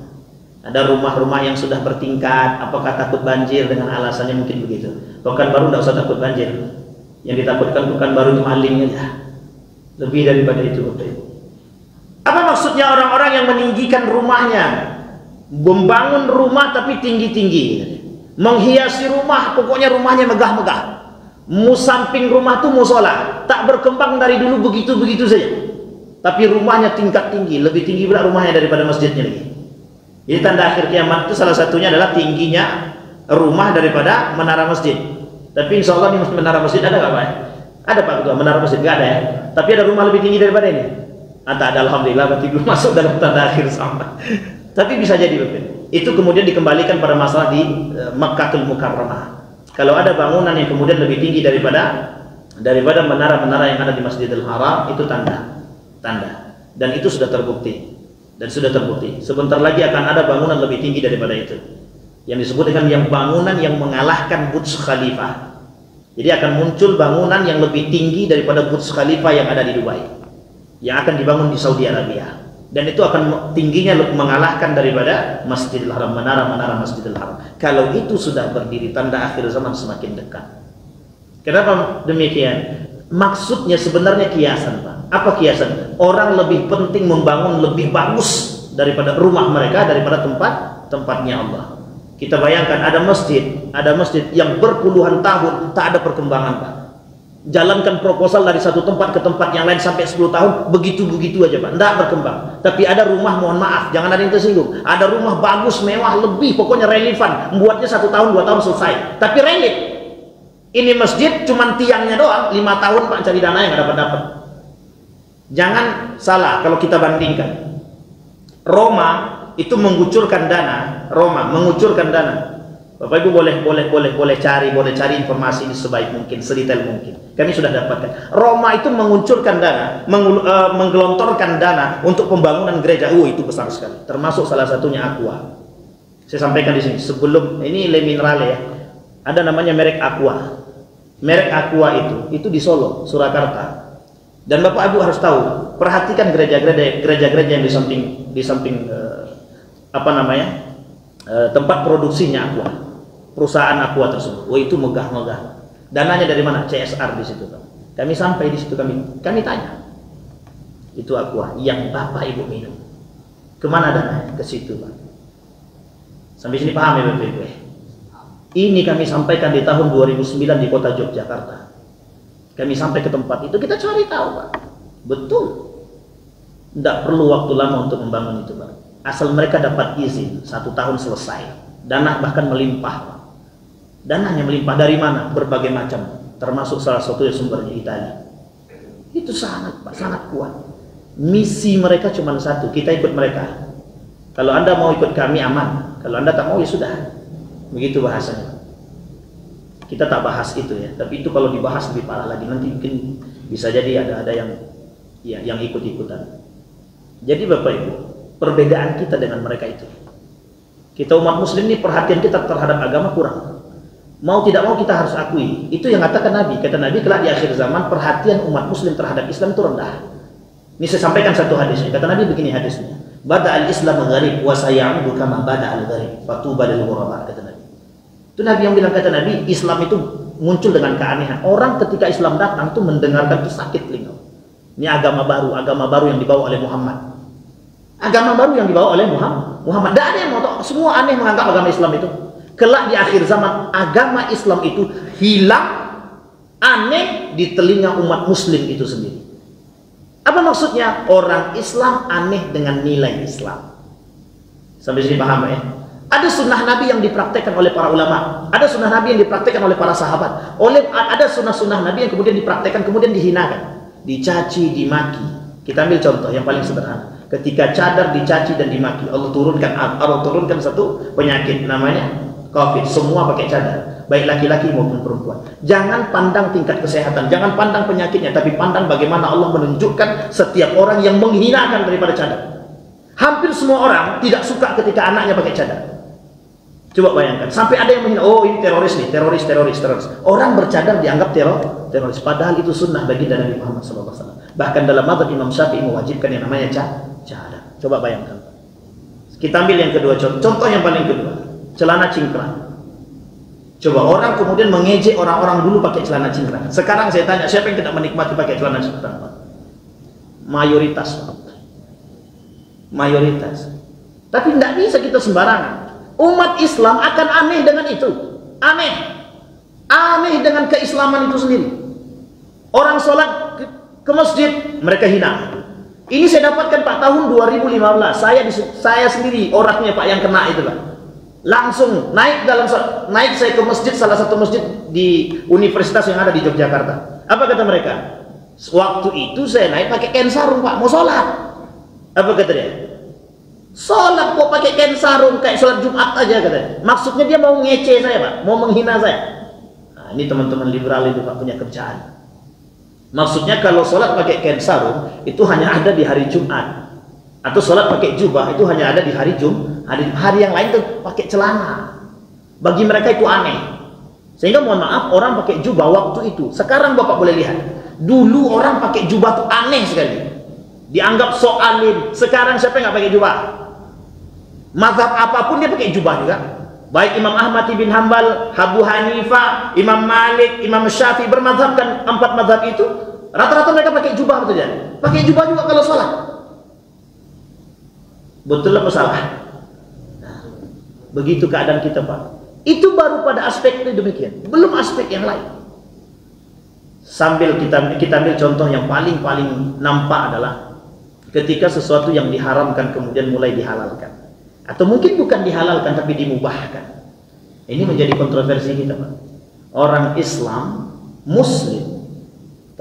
Ada rumah-rumah yang sudah bertingkat, apakah takut banjir dengan alasannya mungkin begitu. Pekanbaru tidak usah takut banjir. Yang ditakutkan Pekanbaru itu maling aja. Lebih daripada itu Bapak Ibu. Apa maksudnya orang-orang yang meninggikan rumahnya? Membangun rumah tapi tinggi-tinggi, menghiasi rumah, pokoknya rumahnya megah-megah. Samping rumah tuh musola, tak berkembang dari dulu begitu-begitu saja. Tapi rumahnya tingkat tinggi, lebih tinggi pula rumahnya daripada masjidnya lagi. Jadi tanda akhir kiamat itu salah satunya adalah tingginya rumah daripada menara masjid. Tapi insya Allah ini menara masjid ada nggak Pak? Ada Pak Ketua, menara masjid nggak ada ya. Tapi ada rumah lebih tinggi daripada ini. Ada alhamdulillah, berarti belum masuk dalam tanda akhir zaman. Tapi bisa jadi Bapak. Itu kemudian dikembalikan pada masalah di Makkahul Mukarramah. Kalau ada bangunan yang kemudian lebih tinggi daripada menara-menara yang ada di Masjidil Haram, itu tanda. Dan itu sudah terbukti. Sebentar lagi akan ada bangunan lebih tinggi daripada itu. Yang disebut dengan yang bangunan yang mengalahkan Burj Khalifah. Jadi akan muncul bangunan yang lebih tinggi daripada Burj Khalifah yang ada di Dubai, yang akan dibangun di Saudi Arabia. Dan itu akan tingginya mengalahkan daripada Masjidil Haram, menara-menara Masjidil Haram. Kalau itu sudah berdiri, tanda akhir zaman semakin dekat. Kenapa demikian? Maksudnya sebenarnya kiasan Pak. Apa kiasan? Orang lebih penting membangun lebih bagus daripada rumah mereka, daripada tempatnya Allah. Kita bayangkan ada masjid yang berpuluhan tahun tak ada perkembangan Pak. Jalankan proposal dari satu tempat ke tempat yang lain sampai 10 tahun, begitu-begitu aja Pak, tidak berkembang. Tapi ada rumah, mohon maaf, jangan ada yang tersinggung, ada rumah bagus, mewah, lebih, pokoknya relevan, membuatnya 1 tahun, 2 tahun selesai, tapi relate. Ini masjid cuman tiangnya doang, 5 tahun Pak cari dana yang dapat. Jangan salah kalau kita bandingkan. Roma itu mengucurkan dana, mengucurkan dana. Bapak Ibu boleh cari informasi ini sebaik mungkin, sedetail mungkin. Kami sudah dapatkan. Roma itu mengucurkan dana, menggelontorkan dana untuk pembangunan gereja. Itu besar sekali. Termasuk salah satunya Aqua. Saya sampaikan di sini. Sebelum ini Le Minerale ya. Ada namanya merek Aqua. Merek Aqua itu di Solo, Surakarta. Dan Bapak Ibu harus tahu, perhatikan gereja-gereja yang di samping tempat produksinya Aqua, perusahaan Aqua tersebut. Itu megah-megah. Dananya dari mana? CSR di situ, Pak. Kami sampai di situ, kami tanya. Itu Aqua yang Bapak Ibu minum. Kemana dananya? Ke situ, Pak. Sampai sini paham ya Bapak Ibu? Ini kami sampaikan di tahun 2009 di kota Yogyakarta. Kami sampai ke tempat itu, kita cari tahu, Pak. Betul. Tidak perlu waktu lama untuk membangun itu, Pak. Asal mereka dapat izin, 1 tahun selesai. Dana bahkan melimpah, Pak. Dananya melimpah dari mana? Berbagai macam. Termasuk salah satu sumbernya Italia. Itu sangat, Pak, sangat kuat. Misi mereka cuma satu, kita ikut mereka. Kalau Anda mau ikut kami aman. Kalau Anda tak mau ya sudah. Begitu bahasanya. Kita tak bahas itu ya, tapi itu kalau dibahas lebih parah lagi, nanti mungkin bisa jadi ada yang ikut-ikutan. Jadi Bapak Ibu, perbedaan kita dengan mereka itu, kita umat muslim ini perhatian kita terhadap agama kurang. Mau tidak mau kita harus akui, itu yang katakan Nabi. Kata Nabi, kelak di akhir zaman perhatian umat muslim terhadap Islam itu rendah. Ini saya sampaikan satu hadisnya. Kata Nabi begini hadisnya, Bada al-Islam gharib wa sayaudu kama bada al-gharib fatuba lil ghuraba, kata Nabi. Itu Nabi yang bilang, kata Nabi, Islam itu muncul dengan keanehan. Orang ketika Islam datang itu mendengarkan itu sakit telinga. Ini agama baru yang dibawa oleh Muhammad. Agama baru yang dibawa oleh Muhammad. Tidak ada yang mau tahu. Semua aneh menganggap agama Islam itu. Kelak di akhir zaman agama Islam itu hilang, aneh di telinga umat muslim itu sendiri. Apa maksudnya? Orang Islam aneh dengan nilai Islam. Sampai sini paham ya? Ada sunnah Nabi yang dipraktekkan oleh para ulama. Ada sunnah Nabi yang dipraktekkan oleh para sahabat. Ada sunnah yang kemudian dipraktekkan, kemudian dihinakan. Dicaci, dimaki. Kita ambil contoh yang paling sederhana. Ketika cadar dicaci dan dimaki, Allah turunkan satu penyakit namanya COVID. Semua pakai cadar, baik laki-laki maupun perempuan. Jangan pandang tingkat kesehatan, jangan pandang penyakitnya, tapi pandang bagaimana Allah menunjukkan setiap orang yang menghinakan daripada cadar. Hampir semua orang tidak suka ketika anaknya pakai cadar. Coba bayangkan, sampai ada yang menghina, ini teroris nih, teroris. Orang bercadar dianggap teroris, padahal itu sunnah baginda Nabi Muhammad SAW. Bahkan dalam mazhab Imam Syafi'i mewajibkan yang namanya cadar. Coba bayangkan. Kita ambil yang kedua, contoh yang paling kedua, celana cingkrang. Coba orang kemudian mengejek orang-orang dulu pakai celana cingkrang. Sekarang saya tanya, siapa yang tidak menikmati pakai celana cingkrang? Mayoritas. Tapi tidak bisa kita sembarangan. Umat Islam akan aneh dengan itu. Aneh dengan keislaman itu sendiri. Orang sholat ke masjid, mereka hina. Ini saya dapatkan Pak tahun 2015. Saya sendiri orangnya Pak yang kena itu Pak. Langsung naik saya ke masjid, salah satu masjid di universitas yang ada di Yogyakarta. Apa kata mereka? Waktu itu saya naik pakai kain sarung Pak, mau sholat. Apa kata dia? Sholat kok pakai kain sarung kayak sholat Jumat aja katanya. Maksudnya dia mau ngece saya Pak, mau menghina saya. Nah, ini teman-teman liberal itu Pak punya kerjaan. Maksudnya kalau sholat pakai kain sarung itu hanya ada di hari Jumat, atau sholat pakai jubah itu hanya ada di hari hari yang lain tuh pakai celana. Bagi mereka itu aneh. Sehingga mohon maaf, orang pakai jubah waktu itu. Sekarang Bapak boleh lihat, dulu orang pakai jubah tuh aneh sekali, dianggap sok alim. Sekarang siapa yang nggak pakai jubah? Mazhab apapun dia pakai jubah juga. Baik Imam Ahmad bin Hanbal, Abu Hanifah, Imam Malik, Imam Syafi'i bermazhabkan 4 mazhab itu. Rata-rata mereka pakai jubah, betul ya? Pakai jubah juga kalau sholat. Betul apa salah? Nah, begitu keadaan kita Pak. Itu baru pada aspek itu demikian, belum aspek yang lain. Sambil kita ambil contoh yang paling nampak adalah ketika sesuatu yang diharamkan kemudian mulai dihalalkan. Atau mungkin bukan dihalalkan tapi dimubahkan. Ini menjadi kontroversi kita Pak. Orang Islam Muslim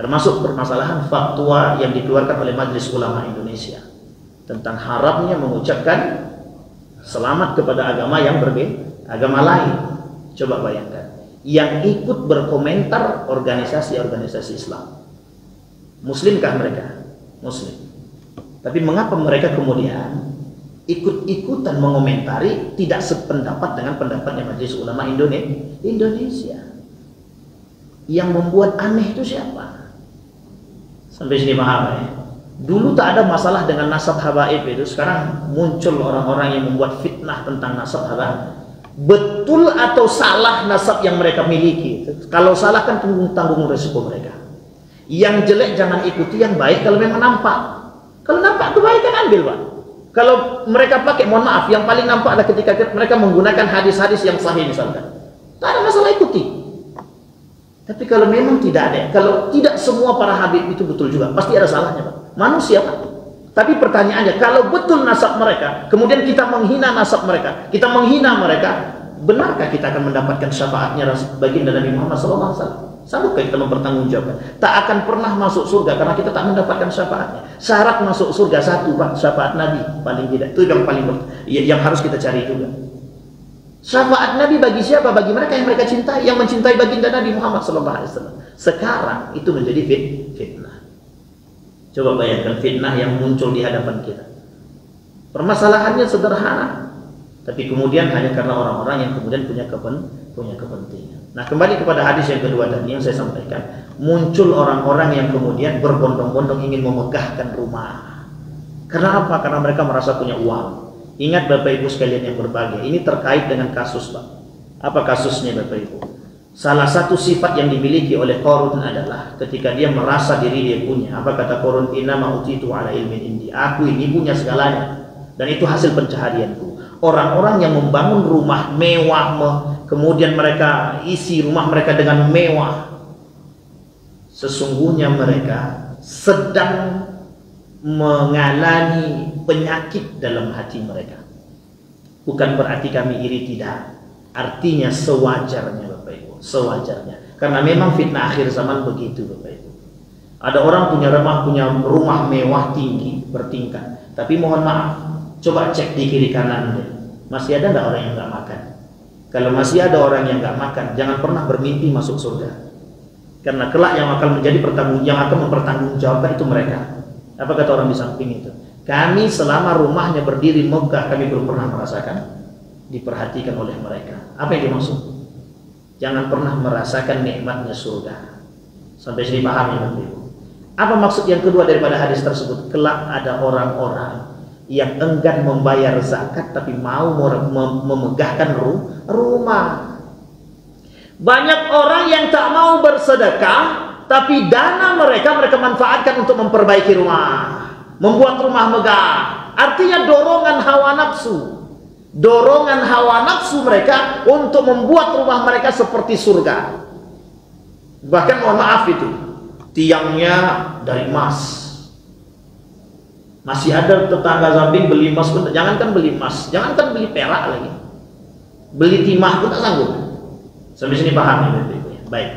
Termasuk permasalahan fatwa yang dikeluarkan oleh Majelis Ulama Indonesia tentang haramnya mengucapkan selamat kepada agama yang berbeda, agama lain. Coba bayangkan, yang ikut berkomentar organisasi-organisasi Islam, muslimkah mereka? Muslim. Tapi mengapa mereka kemudian ikut-ikutan mengomentari tidak sependapat dengan pendapatnya Majelis Ulama Indonesia? Yang membuat aneh itu siapa? Sampai sini paham ya? Dulu tak ada masalah dengan nasab habaib itu, sekarang muncul orang-orang yang membuat fitnah tentang nasab habaib. Betul atau salah nasab yang mereka miliki? Kalau salah kan tanggung resiko mereka. Yang jelek jangan ikuti, yang baik kalau memang nampak. Kalau nampak kebaikan ambil, Pak. Kalau mereka pakai, mohon maaf, yang paling nampak adalah ketika mereka menggunakan hadis-hadis yang sahih misalkan. Tak ada masalah, ikuti. Tapi kalau memang tidak ada, kalau tidak semua para habib itu betul juga, pasti ada salahnya, Pak. Manusia, Pak. Tapi pertanyaannya, kalau betul nasab mereka, kemudian kita menghina nasab mereka, kita menghina mereka, benarkah kita akan mendapatkan syafaatnya baginda Nabi Muhammad SAW? Sanggupkah kita mempertanggungjawabkan? Tak akan pernah masuk surga karena kita tak mendapatkan syafaatnya. Syarat masuk surga satu, Pak, syafaat Nabi paling tidak. Itu yang paling yang harus kita cari juga. Syafaat Nabi bagi siapa? Bagi mereka yang mereka cintai, yang mencintai baginda Nabi Muhammad SAW. Sekarang itu menjadi fitnah. Coba bayangkan fitnah yang muncul di hadapan kita. Permasalahannya sederhana, tapi kemudian hanya karena orang-orang yang kemudian punya kepentingan. Nah, kembali kepada hadis yang kedua tadi yang saya sampaikan, muncul orang-orang yang kemudian berbondong-bondong ingin memegahkan rumah. Karena apa? Karena mereka merasa punya uang. Ingat Bapak Ibu sekalian yang berbahagia, ini terkait dengan kasus, Pak. Apa kasusnya Bapak Ibu? Salah satu sifat yang dimiliki oleh Qarun adalah ketika dia merasa diri dia punya. Apa kata Qarun? Inna ma'utitu ala ilmin indi. Aku ini punya segalanya. Dan itu hasil pencaharianku. Orang-orang yang membangun rumah mewah, kemudian mereka isi rumah mereka dengan mewah, sesungguhnya mereka sedang mengalami penyakit dalam hati mereka. Bukan berarti kami iri, tidak. Artinya sewajarnya Bapak Ibu, sewajarnya. Karena memang fitnah akhir zaman begitu Bapak Ibu. Ada orang punya rumah mewah tinggi bertingkat, tapi mohon maaf, coba cek di kiri kanan deh. Masih ada nggak orang yang nggak makan? Kalau masih ada orang yang nggak makan, jangan pernah bermimpi masuk surga. Karena kelak yang akan menjadi yang akan mempertanggungjawabkan itu mereka. Apa kata orang di samping itu? Kami selama rumahnya berdiri megah, kami belum pernah merasakan diperhatikan oleh mereka. Apa yang dimaksud? Jangan pernah merasakan nikmatnya surga. Sampai sini paham ya Bapak Ibu? Apa maksud yang kedua daripada hadis tersebut? Kelak ada orang-orang yang enggan membayar zakat tapi mau memegahkan rumah. Banyak orang yang tak mau bersedekah, tapi dana mereka manfaatkan untuk memperbaiki rumah, membuat rumah megah. Artinya dorongan hawa nafsu. Dorongan hawa nafsu mereka untuk membuat rumah mereka seperti surga. Bahkan mohon maaf itu, tiangnya dari emas. Masih ada tetangga samping beli emas pun, jangankan beli emas, jangankan beli perak lagi, beli timah pun tak sanggup. Sampai sini paham ya Bapak Ibu? Baik.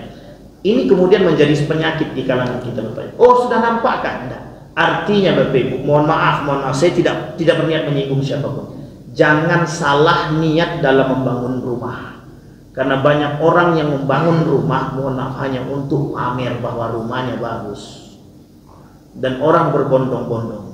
Ini kemudian menjadi penyakit di kalangan kita Bapak Ibu. Oh, sudah nampak kan? Tidak. Artinya Bapak Ibu, mohon maaf, saya tidak berniat menyinggung siapapun. Jangan salah niat dalam membangun rumah. Karena banyak orang yang membangun rumah, mohon maaf, hanya untuk pamer bahwa rumahnya bagus. Dan orang berbondong-bondong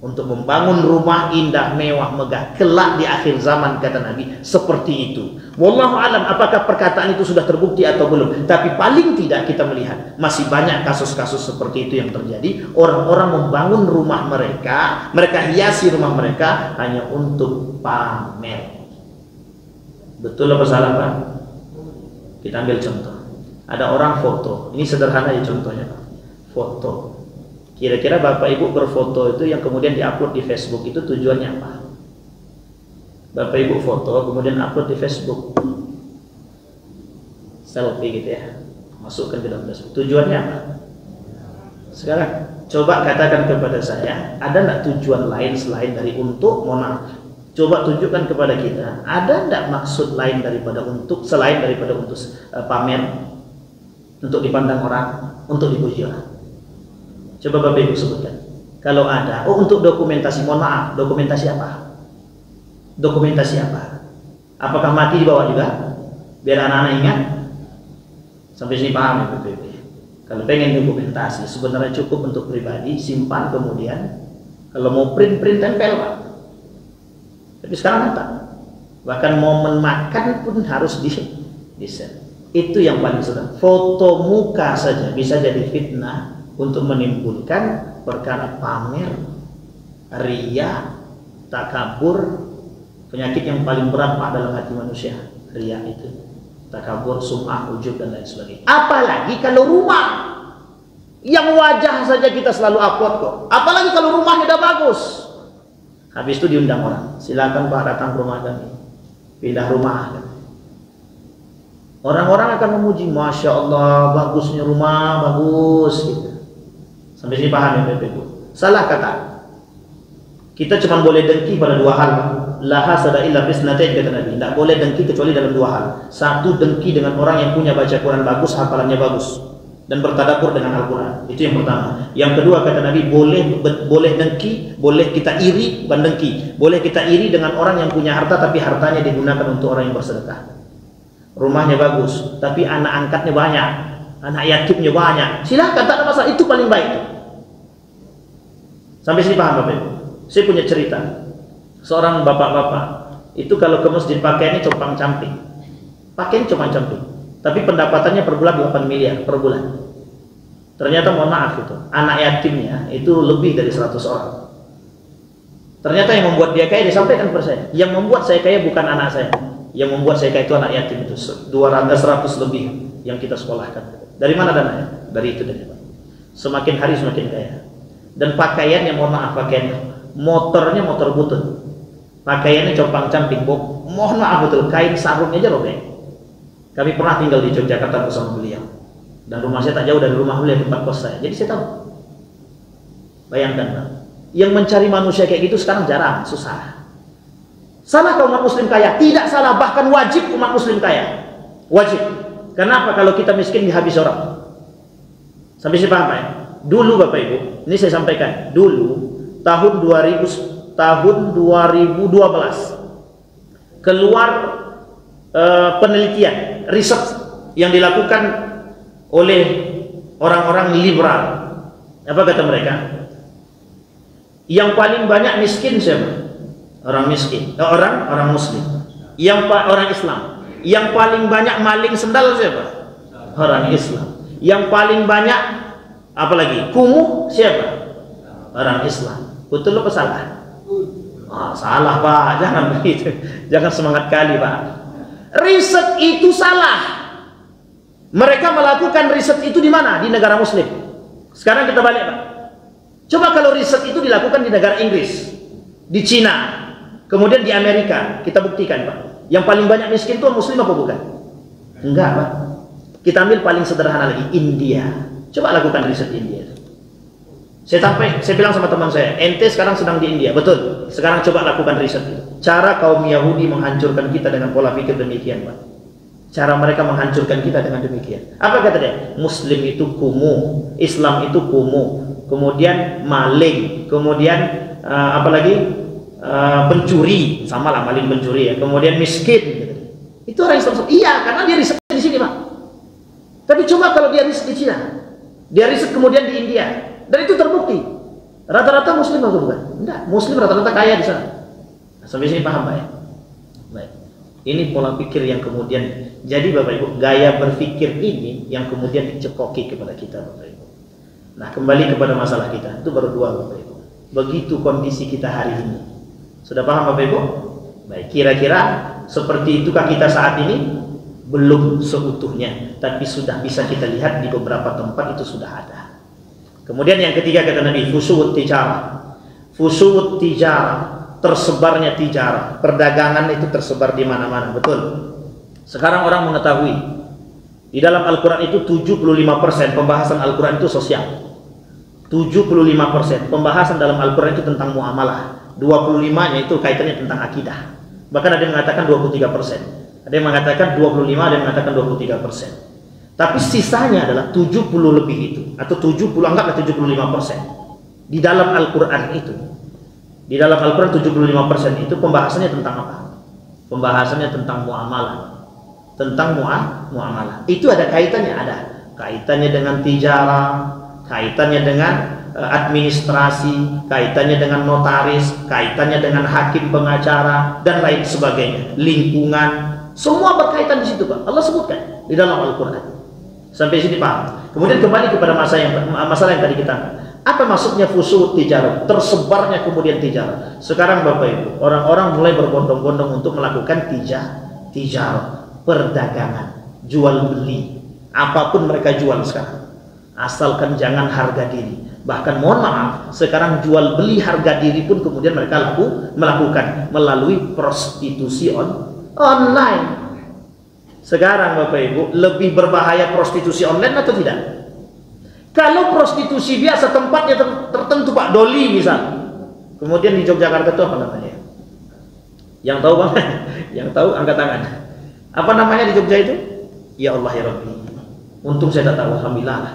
untuk membangun rumah indah, mewah, megah. Kelak di akhir zaman kata Nabi seperti itu. Wallahu alam, apakah perkataan itu sudah terbukti atau belum? Tapi paling tidak kita melihat masih banyak kasus-kasus seperti itu yang terjadi. Orang-orang membangun rumah mereka hiasi rumah mereka hanya untuk pamer. Betul apa salah Pak? Kita ambil contoh. Ada orang foto. Ini sederhana ya contohnya Pak. Foto. Kira-kira Bapak Ibu berfoto itu yang kemudian diupload di Facebook itu tujuannya apa? Bapak Ibu foto kemudian upload di Facebook, selfie gitu ya, masukkan ke dalam Facebook. Tujuannya apa? Sekarang coba katakan kepada saya, ada nggak tujuan lain selain dari untuk? Mohon maaf, coba tunjukkan kepada kita, ada nggak maksud lain daripada untuk, selain daripada untuk pamer? untuk dipandang orang, untuk dipuji orang. Coba Bapak Ibu sebutkan. Kalau ada, oh untuk dokumentasi, mohon maaf, dokumentasi apa? Dokumentasi apa? Apakah mati dibawa juga? Biar anak-anak ingat? Sampai sini paham ya Bapak Ibu? Kalau pengen dokumentasi, sebenarnya cukup untuk pribadi, simpan kemudian. Kalau mau print tempel Pak. Tapi sekarang tak. Bahkan momen makan pun harus di-set. Itu yang paling sederhana. Foto muka saja bisa jadi fitnah untuk menimbulkan perkara pamer, riya, takabur, penyakit yang paling berat Pak dalam hati manusia. Riya itu, takabur, sum'ah, ujub dan lain sebagainya. Apalagi kalau rumah yang wajah saja kita selalu upload kok. Apalagi kalau rumahnya udah bagus. Habis itu diundang orang, silakan Pak datang ke rumah kami, pindah rumah. Orang-orang akan memuji, Masya Allah, bagusnya rumah, bagus gitu. Sampai sini paham ya Bapak Ibu? Salah kata. Kita cuma boleh dengki pada dua hal. La hasada illa fisnatain kata Nabi. Tidak boleh dengki kecuali dalam dua hal. Satu, dengki dengan orang yang punya baca Quran bagus, hafalannya bagus, dan bertadabbur dengan Al-Quran. Itu yang pertama. Yang kedua kata Nabi, boleh dengki, boleh kita iri, bukan dengki. Boleh kita iri dengan orang yang punya harta tapi hartanya digunakan untuk orang yang bersedekah. Rumahnya bagus, tapi anak angkatnya banyak, anak yatimnya banyak. Silahkan, tak ada masalah. Itu paling baik. Sampai sini paham Bapak Ibu? Saya punya cerita. Seorang bapak-bapak itu kalau ke masjid pakaiannya compang-camping. Pakaian compang-camping. Tapi pendapatannya per bulan 8 miliar per bulan. Ternyata mohon maaf itu, anak yatimnya itu lebih dari 100 orang. Ternyata yang membuat dia kaya disampaikan kepada saya. Yang membuat saya kaya bukan anak saya. Yang membuat saya kaya itu anak yatim itu 100 lebih yang kita sekolahkan. Dari mana dananya? Dari itu dari Pak. Semakin hari semakin kaya. Dan pakaiannya mohon maaf, pakaiannya motornya motor butut, pakaiannya compang-camping, mohon maaf betul, kain sarungnya aja robek. Kami pernah tinggal di Yogyakarta bersama beliau, dan rumah saya tak jauh dari rumah beliau, tempat kos saya, jadi saya tahu. Bayangkan Pak, yang mencari manusia kayak gitu sekarang jarang, susah. Salah kalau umat muslim kaya? Tidak salah, bahkan wajib umat muslim kaya, wajib. Kenapa? Kalau kita miskin dihabis orang. Sampai sih paham Pak ya? Dulu Bapak Ibu, ini saya sampaikan, dulu tahun 2012 keluar penelitian, riset yang dilakukan oleh orang-orang liberal. Apa kata mereka? Yang paling banyak miskin siapa? Orang miskin, orang muslim. Orang Islam. Yang paling banyak maling sendal siapa? Orang Islam. Yang paling banyak apalagi kumuh siapa? Orang Islam. Betul apa salah? Salah Pak, jangan begitu. Jangan semangat kali Pak. Riset itu salah. Mereka melakukan riset itu di mana? Di negara muslim. Sekarang kita balik Pak. Coba kalau riset itu dilakukan di negara Inggris, di Cina, kemudian di Amerika, kita buktikan Pak. Yang paling banyak miskin itu muslim apa bukan? Enggak Pak. Kita ambil paling sederhana lagi, India. Coba lakukan riset di India. Saya bilang sama teman saya, ente sekarang sedang di India, betul. Sekarang coba lakukan riset itu. Cara kaum Yahudi menghancurkan kita dengan pola pikir demikian, Pak. Cara mereka menghancurkan kita dengan demikian. Apa kata dia? Muslim itu kumuh, Islam itu kumuh, kemudian maling, kemudian apalagi pencuri, sama lah maling pencuri ya. Kemudian miskin. Gitu. Itu orang Islam. Iya, karena dia riset di sini, Pak. Tapi coba kalau dia riset di Cina, dia riset kemudian di India, dan itu terbukti. Rata-rata muslim atau bukan? Enggak, muslim rata-rata kaya di sana. Sampai sini paham Pak ya? Baik. Ini pola pikir yang kemudian jadi Bapak Ibu, gaya berpikir ini yang kemudian dicekoki kepada kita Bapak Ibu. Nah, kembali kepada masalah kita. Itu baru dua Bapak Ibu. Begitu kondisi kita hari ini. Sudah paham Bapak Ibu? Baik, kira-kira seperti itukah kita saat ini? Belum seutuhnya, tapi sudah bisa kita lihat di beberapa tempat itu sudah ada. Kemudian yang ketiga kata Nabi, fusuwut tijarah. Fusuwut tijarah, tersebarnya tijarah, perdagangan itu tersebar di mana-mana, betul. Sekarang orang mengetahui di dalam Al-Quran itu 75% pembahasan Al-Quran itu sosial. 75% pembahasan dalam Al-Quran itu tentang muamalah. 25-nya itu kaitannya tentang akidah. Bahkan ada yang mengatakan 23%. Ada yang mengatakan 25, ada yang mengatakan 23%. Tapi sisanya adalah 70 lebih itu, atau 70, anggaplah 75%. Di dalam Al-Quran itu, di dalam Al-Quran 75% itu pembahasannya tentang apa? Pembahasannya tentang muamalah. Tentang muamalah. Itu ada kaitannya, ada kaitannya dengan tijarah, kaitannya dengan administrasi, kaitannya dengan notaris, kaitannya dengan hakim pengacara dan lain sebagainya, lingkungan, semua berkaitan di situ, Pak. Allah sebutkan di dalam Al-Quran. Sampai sini paham. Kemudian kembali kepada masalah yang tadi kita angkat. Apa maksudnya fusuh tijarah? Tersebarnya kemudian tijarah. Sekarang Bapak Ibu, orang-orang mulai berbondong-bondong untuk melakukan tijarah, perdagangan, jual beli, apapun mereka jual sekarang. Asalkan jangan harga diri. Bahkan mohon maaf, sekarang jual beli harga diri pun kemudian mereka melakukan melalui prostitusi online. Sekarang Bapak Ibu, lebih berbahaya prostitusi online atau tidak? Kalau prostitusi biasa tempatnya tertentu, Pak, Doli misal. Kemudian di Yogyakarta itu apa namanya? Yang tahu Bang? Yang tahu angkat tangan. Apa namanya di Jogja itu? Ya Allah ya Rabbi. Untung saya tak tahu, alhamdulillah lah.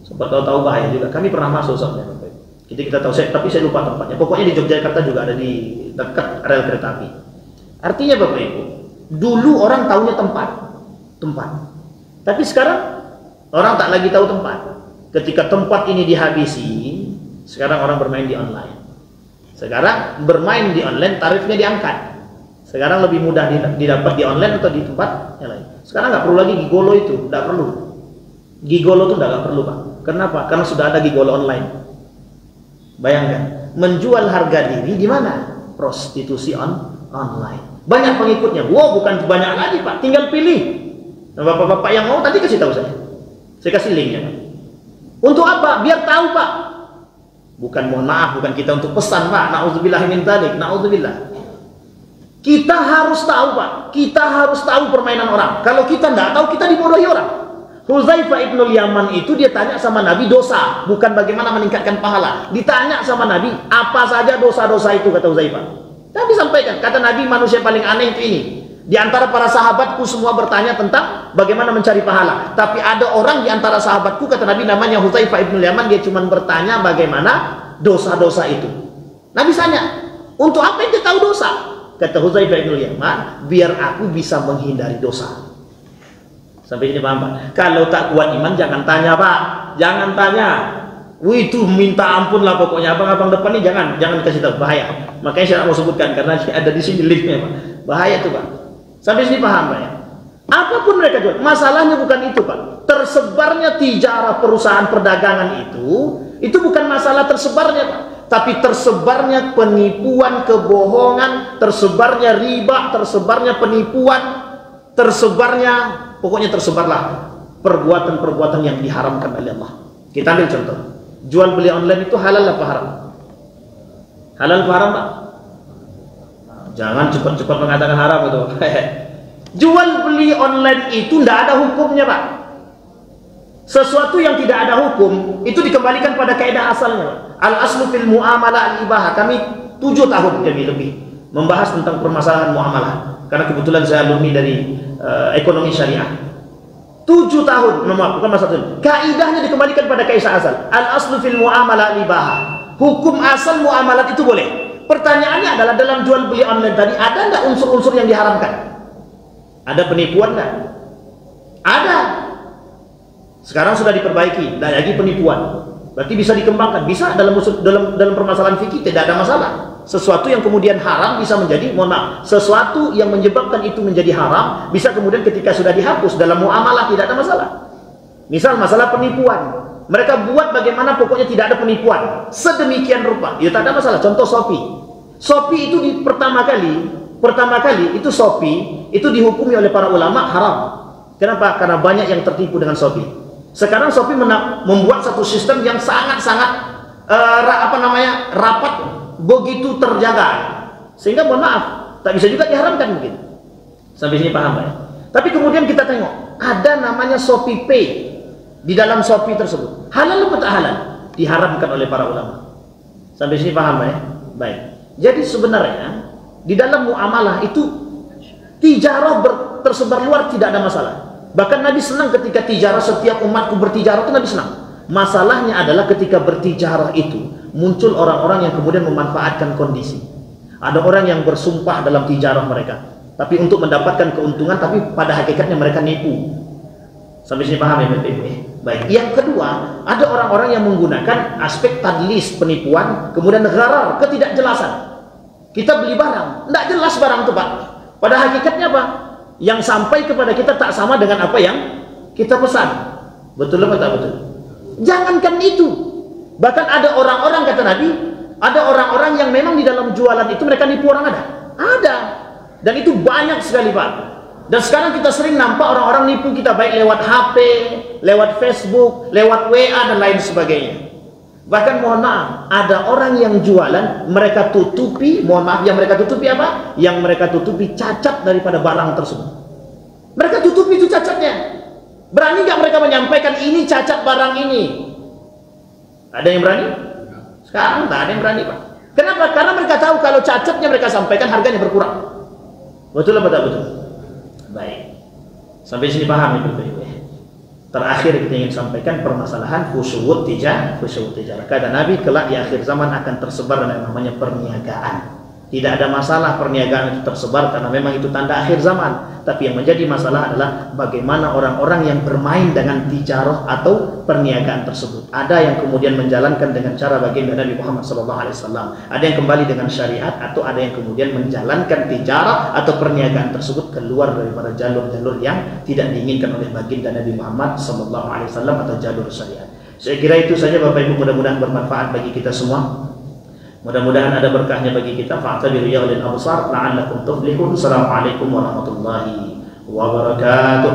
Sebab tahu bahaya juga. Kami pernah masuk soalnya Bapak Ibu. Jadi kita tahu, tapi saya lupa tempatnya. Pokoknya di Yogyakarta juga ada di dekat rel kereta api. Artinya Bapak Ibu, dulu orang tahunya tempat. Tapi sekarang orang tak lagi tahu tempat. Ketika tempat ini dihabisi, sekarang orang bermain di online. Sekarang bermain di online tarifnya diangkat. Sekarang lebih mudah didapat di online atau di tempat yang lain. Sekarang nggak perlu lagi gigolo itu, nggak perlu. Gigolo itu nggak perlu Pak. Kenapa? Karena sudah ada gigolo online. Bayangkan, menjual harga diri di mana? Prostitusi online. Banyak pengikutnya. Wow, bukan banyak lagi Pak. Tinggal pilih. Nah, bapak-bapak yang mau tadi kasih tahu saya kasih linknya Pak. Untuk apa? Biar tahu Pak. Bukan, mohon maaf, bukan kita untuk pesan Pak. Na'udzubillah min dzalik, na'udzubillah. Kita harus tahu Pak. Kita harus tahu permainan orang. Kalau kita tidak tahu, kita dibodohi orang. Hudzaifah ibnul Yaman itu dia tanya sama Nabi dosa, bukan bagaimana meningkatkan pahala. Ditanya sama Nabi, apa saja dosa-dosa itu, kata Hudzaifah. Nabi sampaikan, kata Nabi, manusia paling aneh itu ini. Di antara para sahabatku semua bertanya tentang bagaimana mencari pahala. Tapi ada orang di antara sahabatku, kata Nabi, namanya Hudzaifah ibnul Yaman, dia cuma bertanya bagaimana dosa-dosa itu. Nabi tanya, untuk apa ente tahu dosa? Kata Hudzaifah ibnul Yaman, biar aku bisa menghindari dosa. Sampai ini paham Pak? Kalau tak kuat iman jangan tanya Pak, jangan tanya. Wih, itu minta ampun lah pokoknya. Abang-abang depan ini jangan kasih tahu, bahaya. Makanya saya mau sebutkan karena ada di sini linknya Pak. Bahaya tuh Pak. Sampai sini paham Pak ya? Apapun mereka jual, masalahnya bukan itu Pak. Tersebarnya tijarah perusahaan perdagangan itu bukan masalah tersebarnya Pak. Tapi tersebarnya penipuan, kebohongan, tersebarnya riba, tersebarnya penipuan, pokoknya tersebarlah perbuatan-perbuatan yang diharamkan oleh Allah. Kita ambil contoh. Jual beli online itu halal apa haram? Halal apa haram Pak? Jangan cepat-cepat mengatakan haram itu. Jual beli online itu tidak ada hukumnya Pak. Sesuatu yang tidak ada hukum itu dikembalikan pada kaidah asalnya. Al-aslu fil muamalah al-ibahah. Kami 7 tahun lebih membahas tentang permasalahan muamalah. Karena kebetulan saya alumni dari ekonomi syariah. 7 tahun, maaf, bukan masa itu. Kaidahnya dikembalikan pada kaidah asal. Al-aslu fil muamalah al-ibahah. Hukum asal muamalat itu boleh. Pertanyaannya adalah dalam jual beli online tadi ada nggak unsur-unsur yang diharamkan? Ada penipuan nggak? Ada. Sekarang sudah diperbaiki, tidak lagi penipuan. Berarti bisa dikembangkan, bisa dalam permasalahan fikih tidak ada masalah. Sesuatu yang kemudian haram bisa menjadi, mohon maaf, sesuatu yang menyebabkan itu menjadi haram bisa kemudian ketika sudah dihapus dalam muamalah tidak ada masalah. Misal masalah penipuan. Mereka buat bagaimana pokoknya tidak ada penipuan. Sedemikian rupa. Ya tak ada masalah. Contoh Shopee. Shopee itu pertama kali itu Shopee itu dihukumi oleh para ulama haram. Kenapa? Karena banyak yang tertipu dengan Shopee. Sekarang Shopee membuat satu sistem yang sangat-sangat rapat, begitu terjaga. Sehingga mohon maaf, tak bisa juga diharamkan mungkin. Sampai sini paham ya? Tapi kemudian kita tengok, ada namanya Shopee Pay. Di dalam Shopee tersebut halal atau tak halal? Diharamkan oleh para ulama. Sampai sini paham ya? Baik. Jadi sebenarnya di dalam muamalah itu tijarah tersebar luar tidak ada masalah. Bahkan Nabi senang ketika tijarah, setiap umatku bertijarah itu Nabi senang. Masalahnya adalah ketika bertijarah itu muncul orang-orang yang kemudian memanfaatkan kondisi. Ada orang yang bersumpah dalam tijarah mereka, tapi untuk mendapatkan keuntungan, tapi pada hakikatnya mereka nipu. Sampai sini paham ya Bapak-Ibu? Baik. Yang kedua, ada orang-orang yang menggunakan aspek tadlis, penipuan, kemudian gharar, ketidakjelasan. Kita beli barang, tidak jelas barang itu Pak. Pada hakikatnya apa? Yang sampai kepada kita tak sama dengan apa yang kita pesan. Betul apa tak betul? Jangankan itu. Bahkan ada orang-orang, kata Nabi, ada orang-orang yang memang di dalam jualan itu mereka nipu orang ada. Ada. Dan itu banyak sekali Pak. Dan sekarang kita sering nampak orang-orang nipu kita baik lewat HP, lewat Facebook, lewat WA dan lain sebagainya. Bahkan mohon maaf, ada orang yang jualan, mereka tutupi, mohon maaf, yang mereka tutupi apa? Yang mereka tutupi cacat daripada barang tersebut. Mereka tutupi itu cacatnya. Berani nggak mereka menyampaikan ini cacat barang ini? Ada yang berani? Sekarang tak ada yang berani Pak. Kenapa? Karena mereka tahu kalau cacatnya mereka sampaikan harganya berkurang. Betul apa tak betul? Baik. Sampai sini paham itu Bapak-Ibu. Terakhir kita ingin sampaikan permasalahan khusyuwut tijarah. Kata Nabi, kelak di akhir zaman akan tersebar yang namanya perniagaan. Tidak ada masalah perniagaan itu tersebar karena memang itu tanda akhir zaman. Tapi yang menjadi masalah adalah bagaimana orang-orang yang bermain dengan tijarah atau perniagaan tersebut. Ada yang kemudian menjalankan dengan cara baginda Nabi Muhammad SAW. Ada yang kembali dengan syariat, atau ada yang kemudian menjalankan tijarah atau perniagaan tersebut keluar daripada jalur-jalur yang tidak diinginkan oleh baginda Nabi Muhammad SAW atau jalur syariat. Saya kira itu saja Bapak Ibu, mudah-mudahan bermanfaat bagi kita semua. Mudah-mudahan ada berkahnya bagi kita. Fa'tabiru ya ulil absar la'allakum tuflihun. Assalamualaikum warahmatullahi wabarakatuh.